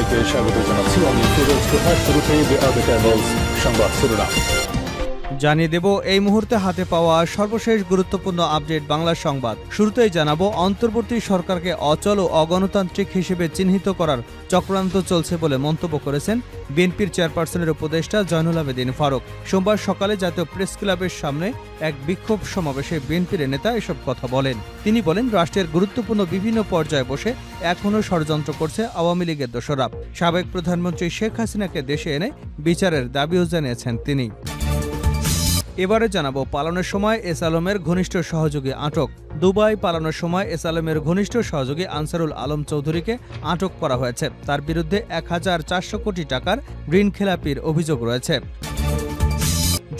সবাইকে স্বাগত জানাচ্ছি। আমি ফিরোজ তোহা। শুরুতেই সংবাদ শিরোনাম জানিয়ে দেব এই মুহূর্তে হাতে পাওয়া সর্বশেষ গুরুত্বপূর্ণ আপডেট বাংলা সংবাদ। শুরুতেই জানাবো, অন্তর্বর্তী সরকারকে অচল ও অগণতান্ত্রিক হিসেবে চিহ্নিত করার চক্রান্ত চলছে বলে মন্তব্য করেছেন বিএনপির চেয়ারপারসনের উপদেষ্টা জয়নুল আবেদিন ফারুক। সোমবার সকালে জাতীয় প্রেস ক্লাবের সামনে এক বিক্ষোভ সমাবেশে বিএনপির নেতা এসব কথা বলেন। তিনি বলেন, রাষ্ট্রের গুরুত্বপূর্ণ বিভিন্ন পর্যায়ে বসে এখনও ষড়যন্ত্র করছে আওয়ামী লীগের দোসররা। সাবেক প্রধানমন্ত্রী শেখ হাসিনাকে দেশে এনে বিচারের দাবিও জানিয়েছেন তিনি। এবারে জানাবো, পালানোর সময় এস আলমের ঘনিষ্ঠ সহযোগী আটক। দুবাই পালানোর সময় এস আলমের ঘনিষ্ঠ সহযোগী আনসারুল আলম চৌধুরীকে আটক করা হয়েছে। তার বিরুদ্ধে ১,৪০০ কোটি টাকার ঋণ খেলাপির অভিযোগ রয়েছে।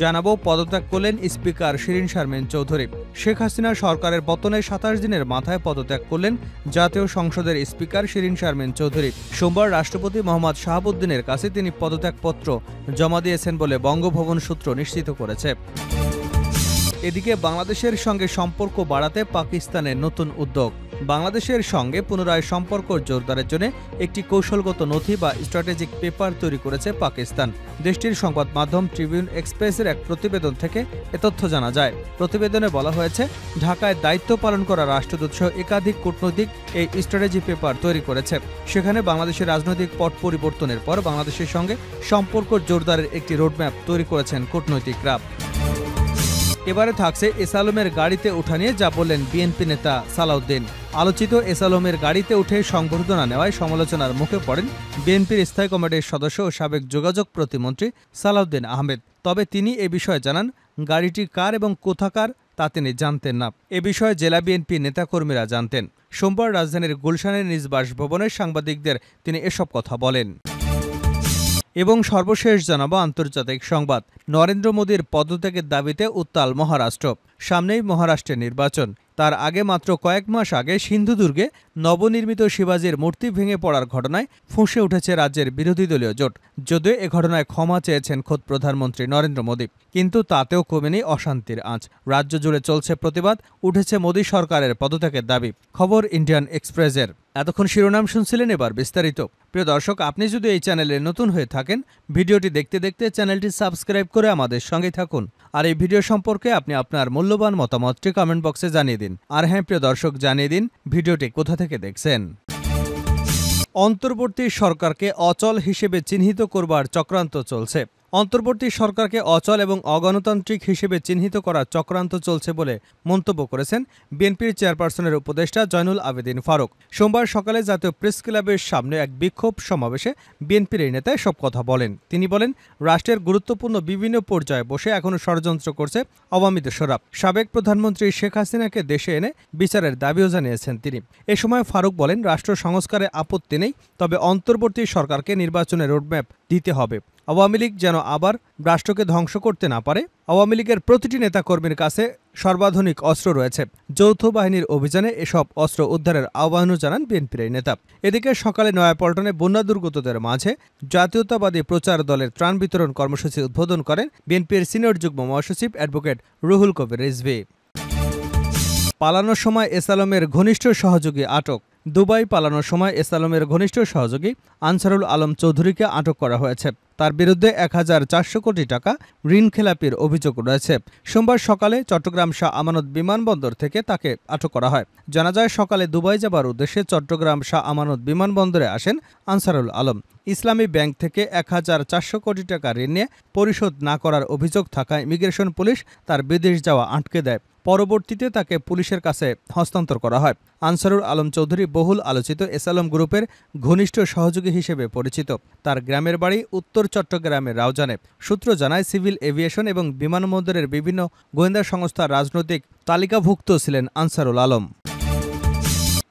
জানাবো, পদত্যাগ করলেন স্পিকার শিরীন শারমিন চৌধুরী। শেখ হাসিনা সরকারের পতনের ২৭ দিনের মাথায় পদত্যাগ করলেন জাতীয় সংসদের স্পিকার শিরীন শারমিন চৌধুরী। সোমবার রাষ্ট্রপতি মোহাম্মদ শাহাবুদ্দিনের কাছে তিনি পদত্যাগপত্র জমা দিয়েছেন বলে বঙ্গভবন সূত্র নিশ্চিত করেছে। এদিকে বাংলাদেশের সঙ্গে সম্পর্ক বাড়াতে পাকিস্তানের নতুন উদ্যোগ। বাংলাদেশের সঙ্গে পুনরায় সম্পর্ক জোরদারের জন্য একটি কৌশলগত নথি বা স্ট্র্যাটেজিক পেপার তৈরি করেছে পাকিস্তান। দেশটির সংবাদ মাধ্যম ট্রিবিউন এক্সপ্রেসের এক প্রতিবেদন থেকে এ তথ্য জানা যায়। প্রতিবেদনে বলা হয়েছে, ঢাকায় দায়িত্ব পালন করা রাষ্ট্রদূতসহ একাধিক কূটনৈতিক এই স্ট্র্যাটেজি পেপার তৈরি করেছে। সেখানে বাংলাদেশের রাজনৈতিক পট পরিবর্তনের পর বাংলাদেশের সঙ্গে সম্পর্ক জোরদারের একটি রোডম্যাপ তৈরি করেছেন কূটনৈতিকরা। এবারে থাকছে এস আলমের গাড়িতে ওঠা নিয়ে যা বললেন বিএনপি নেতা সালাউদ্দিন। আলোচিত এস আলমের গাড়িতে উঠে সংবর্ধনা নেওয়ায় সমালোচনার মুখে পড়েন বিএনপির স্থায়ী কমিটির সদস্য ও সাবেক যোগাযোগ প্রতিমন্ত্রী সালাউদ্দিন আহমেদ। তবে তিনি এ বিষয়ে জানান, গাড়িটি কার এবং কোথাকার তা তিনি জানতেন না। এ বিষয়ে জেলা বিএনপি নেতাকর্মীরা জানতেন। সোমবার রাজধানীর গুলশানের নিজ বাসভবনে সাংবাদিকদের তিনি এসব কথা বলেন। এবং সর্বশেষ জানাবো আন্তর্জাতিক সংবাদ। নরেন্দ্র মোদীর পদত্যাগের দাবিতে উত্তাল মহারাষ্ট্র। সামনেই মহারাষ্ট্রের নির্বাচন। তার আগে মাত্র কয়েক মাস আগে সিন্ধুদুর্গে নবনির্মিত শিবাজির মূর্তি ভেঙে পড়ার ঘটনায় ফুঁসে উঠেছে রাজ্যের বিরোধী দলীয় জোট। যদিও এ ঘটনায় ক্ষমা চেয়েছেন খোদ প্রধানমন্ত্রী নরেন্দ্র মোদী, কিন্তু তাতেও কমেনি অশান্তির আঁচ। রাজ্য জুড়ে চলছে প্রতিবাদ, উঠেছে মোদী সরকারের পদত্যাগের দাবি। খবর ইন্ডিয়ান এক্সপ্রেসের। এতক্ষণ শিরোনাম শুনছিলেন, এবার বিস্তারিত। প্রিয় দর্শক, আপনি যদি এই চ্যানেলে নতুন হয়ে থাকেন, ভিডিওটি দেখতে দেখতে চ্যানেলটি সাবস্ক্রাইব করে আমাদের সঙ্গে থাকুন। আর এই ভিডিও সম্পর্কে আপনি আপনার মূল্যবান মতামতটি কমেন্ট বক্সে জানিয়ে দিন। আর হ্যাঁ প্রিয় দর্শক, জানিয়ে দিন ভিডিওটি কোথা থেকে দেখছেন। অন্তর্বর্তী সরকারকে অচল হিসেবে চিহ্নিত করবার চক্রান্ত চলছে। অন্তর্বর্তী সরকারকে অচল এবং অগণতান্ত্রিক হিসেবে চিহ্নিত করার চক্রান্ত চলছে বলে মন্তব্য করেছেন বিএনপির চেয়ারপারসনের উপদেষ্টা জয়নুল আবেদিন ফারুক। সোমবার সকালে জাতীয় প্রেস ক্লাবের সামনে এক বিক্ষোভ সমাবেশে বিএনপির এই নেতা এসব কথা বলেন। তিনি বলেন, রাষ্ট্রের গুরুত্বপূর্ণ বিভিন্ন পর্যায়ে বসে এখনও ষড়যন্ত্র করছে আওয়ামী দোসররা। সাবেক প্রধানমন্ত্রী শেখ হাসিনাকে দেশে এনে বিচারের দাবিও জানিয়েছেন তিনি। এ সময় ফারুক বলেন, রাষ্ট্র সংস্কারে আপত্তি নেই, তবে অন্তর্বর্তী সরকারকে নির্বাচনের রোডম্যাপ দিতে হবে। আওয়ামী লীগ যেন আবার রাষ্ট্রকে ধ্বংস করতে না পারে। আওয়ামী লীগের প্রতিটি নেতাকর্মীর কাছে সর্বাধুনিক অস্ত্র রয়েছে। যৌথ বাহিনীর অভিযানে এসব অস্ত্র উদ্ধারের আহ্বানও জানান বিএনপির এই নেতা। এদিকে সকালে নয়াপল্টনে বন্যা দুর্গতদের মাঝে জাতীয়তাবাদী প্রচার দলের ত্রাণ বিতরণ কর্মসূচি উদ্বোধন করেন বিএনপির সিনিয়র যুগ্ম মহাসচিব অ্যাডভোকেট রুহুল কবির রিজভী। পালানোর সময় এস আলমের ঘনিষ্ঠ সহযোগী আটক। দুবাই পালানোর সময় এস আলমের ঘনিষ্ঠ সহযোগী আনসারুল আলম চৌধুরীকে আটক করা হয়েছে। তার বিরুদ্ধে ১,৪০০ কোটি টাকা ঋণ খেলাপির অভিযোগ রয়েছে। সোমবার সকালে চট্টগ্রাম শাহ আমানত বিমানবন্দর থেকে তাকে আটক করা হয়। জানা যায়, সকালে দুবাই যাবার উদ্দেশ্যে চট্টগ্রাম শাহ আমানত বিমানবন্দরে আসেন আনসারুল আলম। ইসলামী ব্যাংক থেকে ১,৪০০ কোটি টাকা ঋণ নিয়ে পরিশোধ না করার অভিযোগ থাকায় ইমিগ্রেশন পুলিশ তার বিদেশ যাওয়া আটকে দেয়। পরবর্তীতে তাকে পুলিশের কাছে হস্তান্তর করা হয়। আনসারুল আলম চৌধুরী বহুল আলোচিত এস আলম গ্রুপের ঘনিষ্ঠ সহযোগী হিসেবে পরিচিত। তার গ্রামের বাড়ি উত্তর চট্টগ্রামের রাউজানে। সূত্র জানায়, সিভিল এভিয়েশন এবং বিমানবন্দরের বিভিন্ন গোয়েন্দা সংস্থার রাজনৈতিক তালিকাভুক্ত ছিলেন আনসারুল আলম।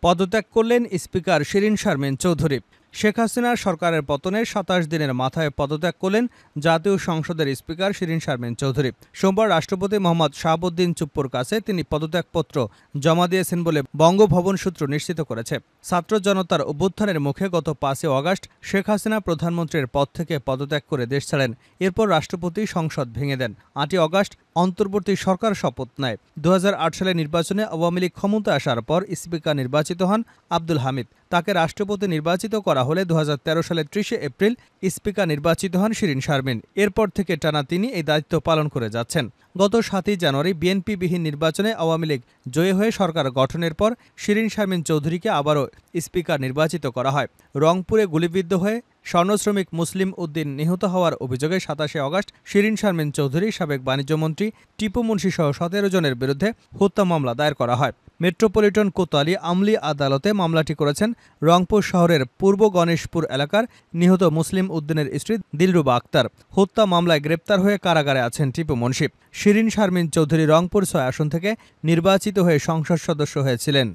পদত্যাগ করলেন স্পিকার শিরীন শারমিন চৌধুরী। শেখ হাসিনার সরকারের পতনের ২৭ দিনের মাথায় পদত্যাগ করলেন জাতীয় সংসদের স্পিকার শিরীন শারমিন চৌধুরী। সোমবার রাষ্ট্রপতি মোহাম্মদ শাহাবুদ্দিন চুপ্পুর কাছে তিনি পদত্যাগপত্র জমা দিয়েছেন বলে বঙ্গভবন সূত্র নিশ্চিত করেছে। ছাত্র জনতার অভ্যুত্থানের মুখে গত ৫ আগস্ট শেখ হাসিনা প্রধানমন্ত্রীর পদ থেকে পদত্যাগ করে দেশ ছাড়েন। এরপর রাষ্ট্রপতি সংসদ ভেঙে দেন। ৮ আগস্ট অন্তর্বর্তী সরকার শপথ নেয়। ২০০৮ সালে নির্বাচনে আওয়ামী লীগ ক্ষমতায় আসার পর স্পিকার নির্বাচিত হন আব্দুল হামিদ। তাকে রাষ্ট্রপতি নির্বাচিত করা হলে 2013 সালের 30 এপ্রিল স্পিকার নির্বাচিত হন শিরীন শারমিন। এরপর থেকে টানা তিনি এই দায়িত্ব পালন করে যাচ্ছেন। গত 7 জানুয়ারি বিএনপিবিহীন নির্বাচনে আওয়ামী লীগ জয়ী হয়ে সরকার গঠনের পর শিরীন শারমিন চৌধুরীকে আবারও স্পিকার নির্বাচিত করা হয়। রংপুরে গুলিবিদ্ধ হয়ে স্বর্ণশ্রমিক মুসলিম উদ্দিন নিহত হওয়ার অভিযোগে 27 আগস্ট শিরীন শারমিন চৌধুরী, সাবেক বাণিজ্যমন্ত্রী টিপু মুন্সিসহ 17 জনের বিরুদ্ধে হত্যা মামলা দায়ের করা হয়। মেট্রোপলিটন কোতোয়ালি আমলি আদালতে মামলাটি করেছেন রংপুর শহরের পূর্ব গণেশপুর এলাকার নিহত মুসলিম উদ্দিনের স্ত্রী দিলরুবা আক্তার। হত্যা মামলায় গ্রেপ্তার হয়ে কারাগারে আছেন টিপু মুন্সি। শিরীন শারমিন চৌধুরী রংপুর 6 আসন থেকে নির্বাচিত হয়ে সংসদ সদস্য হয়েছিলেন।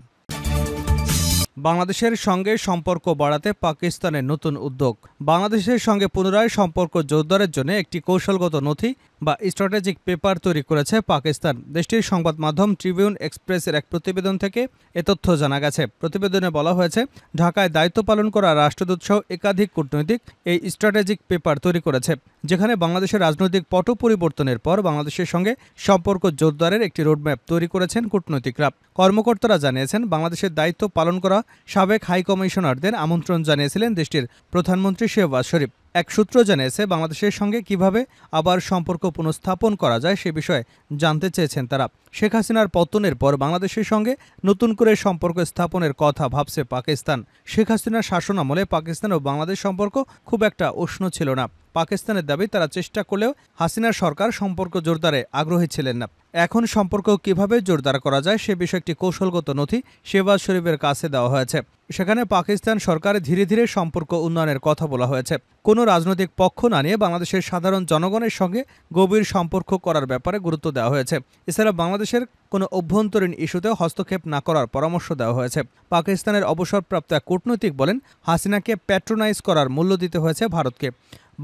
বাংলাদেশের সঙ্গে সম্পর্ক বাড়াতে পাকিস্তানের নতুন উদ্যোগ। বাংলাদেশের সঙ্গে পুনরায় সম্পর্ক জোরদারের জন্য একটি কৌশলগত নথি বা স্ট্র্যাটেজিক পেপার তৈরি করেছে পাকিস্তান। দেশটির সংবাদ মাধ্যম ট্রিবিউন এক্সপ্রেসের এক প্রতিবেদন থেকে এ তথ্য জানা গেছে। প্রতিবেদনে বলা হয়েছে, ঢাকায় দায়িত্ব পালন করা রাষ্ট্রদূতসহ একাধিক কূটনৈতিক এই স্ট্র্যাটেজিক পেপার তৈরি করেছে, যেখানে বাংলাদেশের রাজনৈতিক পট পরিবর্তনের পর বাংলাদেশের সঙ্গে সম্পর্ক জোরদারের একটি রোডম্যাপ তৈরি করেছেন কূটনৈতিকরা। কর্মকর্তারা জানিয়েছেন, বাংলাদেশের দায়িত্ব পালন করা সাবেক হাই কমিশনারদের আমন্ত্রণ জানিয়েছিলেন দেশটির প্রধানমন্ত্রী শেহবাজ শরীফ। এক সূত্র জানিয়েছে, বাংলাদেশের সঙ্গে কিভাবে আবার সম্পর্ক পুনঃস্থাপন করা যায় সে বিষয়ে জানতে চেয়েছেন তারা। শেখ হাসিনার পতনের পর বাংলাদেশের সঙ্গে নতুন করে সম্পর্ক স্থাপনের কথা ভাবছে পাকিস্তান। শেখ হাসিনার শাসনামলে পাকিস্তান ও বাংলাদেশ সম্পর্ক খুব একটা উষ্ণ ছিল না। পাকিস্তানের দাবি, তারা চেষ্টা করলেও হাসিনার সরকার সম্পর্ক জোরদারে আগ্রহী ছিলেন না। এখন সম্পর্ক কিভাবে জোরদার করা যায় সে বিষয়ে একটি কৌশলগত নথি শেহবাজ শরীফের কাছে দেওয়া হয়েছে। সেখানে পাকিস্তান সরকার ধীরে ধীরে সম্পর্ক উন্নয়নের কথা বলা হয়েছে। কোনো রাজনৈতিক পক্ষ না নিয়ে বাংলাদেশের সাধারণ জনগণের সঙ্গে গভীর সম্পর্ক করার ব্যাপারে গুরুত্ব দেওয়া হয়েছে। এছাড়া বাংলাদেশের কোনো অভ্যন্তরীণ ইস্যুতেও হস্তক্ষেপ না করার পরামর্শ দেওয়া হয়েছে। পাকিস্তানের অবসরপ্রাপ্ত এক কূটনৈতিক বলেন, হাসিনাকে প্যাট্রোনাইজ করার মূল্য দিতে হয়েছে ভারতকে।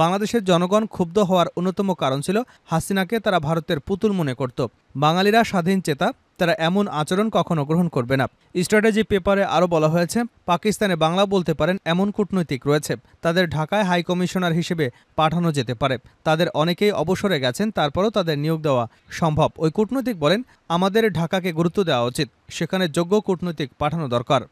বাংলাদেশের জনগণ ক্ষুব্ধ হওয়ার অন্যতম কারণ ছিল হাসিনাকে তারা ভারতের পুতুল মনে করত। বাঙালিরা স্বাধীন চেতা, তারা এমন আচরণ কখনো গ্রহণ করবে না। স্ট্র্যাটেজি পেপারে আরও বলা হয়েছে, পাকিস্তানে বাংলা বলতে পারেন এমন কূটনৈতিক রয়েছে, তাদের ঢাকায় হাই কমিশনার হিসেবে পাঠানো যেতে পারে। তাদের অনেকেই অবসরে গেছেন, তারপরও তাদের নিয়োগ দেওয়া সম্ভব। ওই কূটনৈতিক বলেন, আমাদের ঢাকাকে গুরুত্ব দেওয়া উচিত, সেখানে যোগ্য কূটনৈতিক পাঠানো দরকার।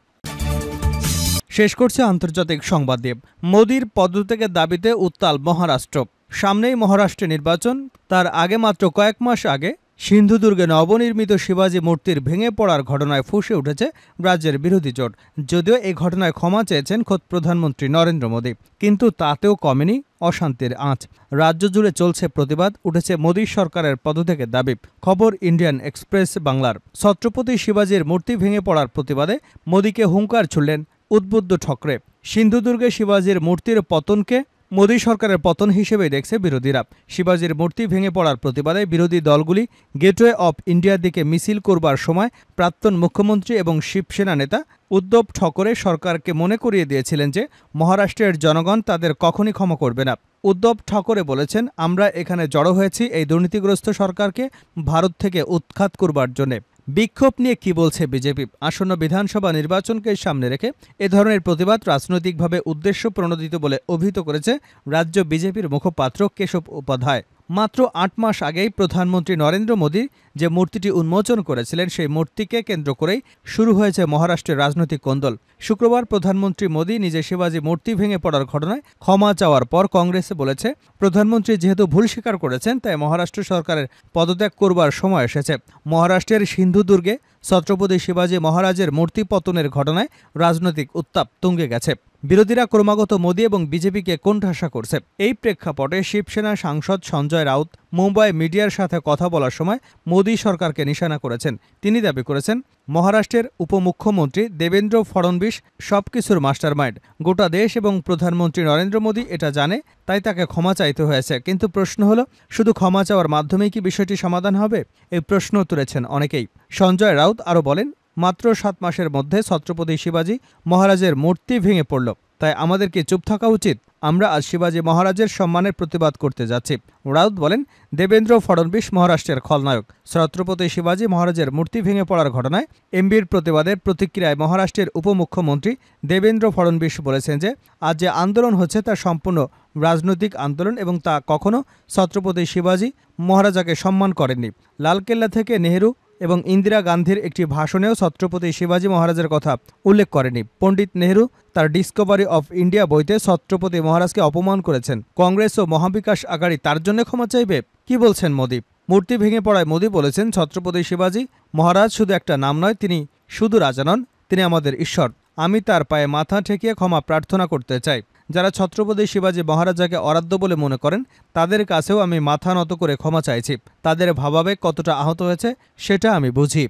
শেষ করছে আন্তর্জাতিক সংবাদ দিয়ে। মোদির পদত্যাগের দাবিতে উত্তাল মহারাষ্ট্র। সামনেই মহারাষ্ট্রে নির্বাচন, তার আগে মাত্র কয়েক মাস আগে সিন্ধুদুর্গে নবনির্মিত শিবাজী মূর্তির ভেঙে পড়ার ঘটনায় ফুঁসে উঠেছে রাজ্যের বিরোধী জোট। যদিও এই ঘটনায় ক্ষমা চেয়েছেন খোদ প্রধানমন্ত্রী নরেন্দ্র মোদী, কিন্তু তাতেও কমেনি অশান্তির আঁচ। রাজ্য জুড়ে চলছে প্রতিবাদ, উঠেছে মোদী সরকারের পদত্যাগের দাবি। খবর ইন্ডিয়ান এক্সপ্রেস বাংলার। ছত্রপতি শিবাজীর মূর্তি ভেঙে পড়ার প্রতিবাদে মোদীকে হুঙ্কার ছুড়লেন উদ্বুদ্ধ ঠকরে। সিন্ধুদুর্গে শিবাজীর মূর্তির পতনকে মোদী সরকারের পতন হিসেবেই দেখছে বিরোধীরা। শিবাজীর মূর্তি ভেঙে পড়ার প্রতিবাদে বিরোধী দলগুলি গেটওয়ে অফ ইন্ডিয়ার দিকে মিছিল করবার সময় প্রাক্তন মুখ্যমন্ত্রী এবং শিবসেনা নেতা উদ্ধব ঠাকরে সরকারকে মনে করিয়ে দিয়েছিলেন যে মহারাষ্ট্রের জনগণ তাদের কখনই ক্ষমা করবে না। উদ্ধব ঠাকরে বলেছেন, আমরা এখানে জড়ো হয়েছি এই দুর্নীতিগ্রস্ত সরকারকে ভারত থেকে উৎখাত করবার জন্যে। বিক্ষোভ নিয়ে কি বলছে বিজেপি? আসন্ন বিধানসভা নির্বাচনকে সামনে রেখে এ ধরনের প্রতিবাদ রাজনৈতিকভাবে উদ্দেশ্য প্রণোদিত বলে অভিহিত করেছে রাজ্য বিজেপির মুখপাত্র কেশব উপাধ্যায়। মাত্র ৮ মাস আগেই প্রধানমন্ত্রী নরেন্দ্র মোদী যে মূর্তিটি উন্মোচন করেছিলেন, সেই মূর্তিকে কেন্দ্র করেই শুরু হয়েছে মহারাষ্ট্রের রাজনৈতিক কোন্দল। শুক্রবার প্রধানমন্ত্রী মোদী নিজে শিবাজী মূর্তি ভেঙে পড়ার ঘটনায় ক্ষমা চাওয়ার পর কংগ্রেসে বলেছে, প্রধানমন্ত্রী যেহেতু ভুল স্বীকার করেছেন, তাই মহারাষ্ট্র সরকারের পদত্যাগ করবার সময় এসেছে। মহারাষ্ট্রের সিন্ধুদুর্গে ছত্রপতি শিবাজী মহারাজের মূর্তি পতনের ঘটনায় রাজনৈতিক উত্তাপ তুঙ্গে গেছে। বিরোধীরা ক্রমাগত মোদী এবং বিজেপিকে কোণঠাসা করছে। এই প্রেক্ষাপটে শিবসেনা সাংসদ সঞ্জয় রাউত মুম্বাই মিডিয়ার সাথে কথা বলার সময় মোদী সরকারকে নিশানা করেছেন। তিনি দাবি করেছেন, মহারাষ্ট্রের উপমুখ্যমন্ত্রী দেবেন্দ্র ফডনবিস সবকিছুর মাস্টারমাইন্ড। গোটা দেশ এবং প্রধানমন্ত্রী নরেন্দ্র মোদী এটা জানে, তাই তাকে ক্ষমা চাইতে হয়েছে। কিন্তু প্রশ্ন হলো, শুধু ক্ষমা চাওয়ার মাধ্যমেই কি বিষয়টি সমাধান হবে? এই প্রশ্ন তুলেছেন অনেকেই। সঞ্জয় রাউত আরও বলেন, মাত্র 7 মাসের মধ্যে ছত্রপতি শিবাজী মহারাজের মূর্তি ভেঙে পড়ল, তাই আমাদের কি চুপ থাকা উচিত? আমরা আজ শিবাজী মহারাজের সম্মানের প্রতিবাদ করতে যাচ্ছি। রাউত বলেন, দেবেন্দ্র ফডনবিস মহারাষ্ট্রের খলনায়ক। ছত্রপতি শিবাজী মহারাজের মূর্তি ভেঙে পড়ার ঘটনায় এমবির প্রতিবাদের প্রতিক্রিয়ায় মহারাষ্ট্রের উপমুখ্যমন্ত্রী দেবেন্দ্র ফডনবিস বলেছেন যে আজ যে আন্দোলন হচ্ছে তা সম্পূর্ণ রাজনৈতিক আন্দোলন এবং তা কখনো ছত্রপতি শিবাজী মহারাজাকে সম্মান করেননি। লালকেল্লা থেকে নেহেরু এবং ইন্দিরা গান্ধীর একটি ভাষণেও ছত্রপতি শিবাজী মহারাজের কথা উল্লেখ করেনি। পণ্ডিত নেহরু তার ডিসকভারি অফ ইন্ডিয়া বইতে ছত্রপতি মহারাজকে অপমান করেছেন। কংগ্রেস ও মহাবিকাশ আঘাড়ি তার জন্য ক্ষমা চাইবে? কি বলছেন মোদি? মূর্তি ভেঙে পড়ায় মোদি বলেছেন, ছত্রপতি শিবাজী মহারাজ শুধু একটা নাম নয়, তিনি শুধু রাজা নন, তিনি আমাদের ঈশ্বর। আমি তার পায়ে মাথা ঠেকিয়ে ক্ষমা প্রার্থনা করতে চাই। যারা ছত্রপতি শিবাজী মহারাজাকে অরাধ্য বলে মনে করেন, তাদের কাছেও আমি মাথা নত করে ক্ষমা চাইছি। তাদের ভাবাবেগ কতটা আহত হয়েছে সেটা আমি বুঝি।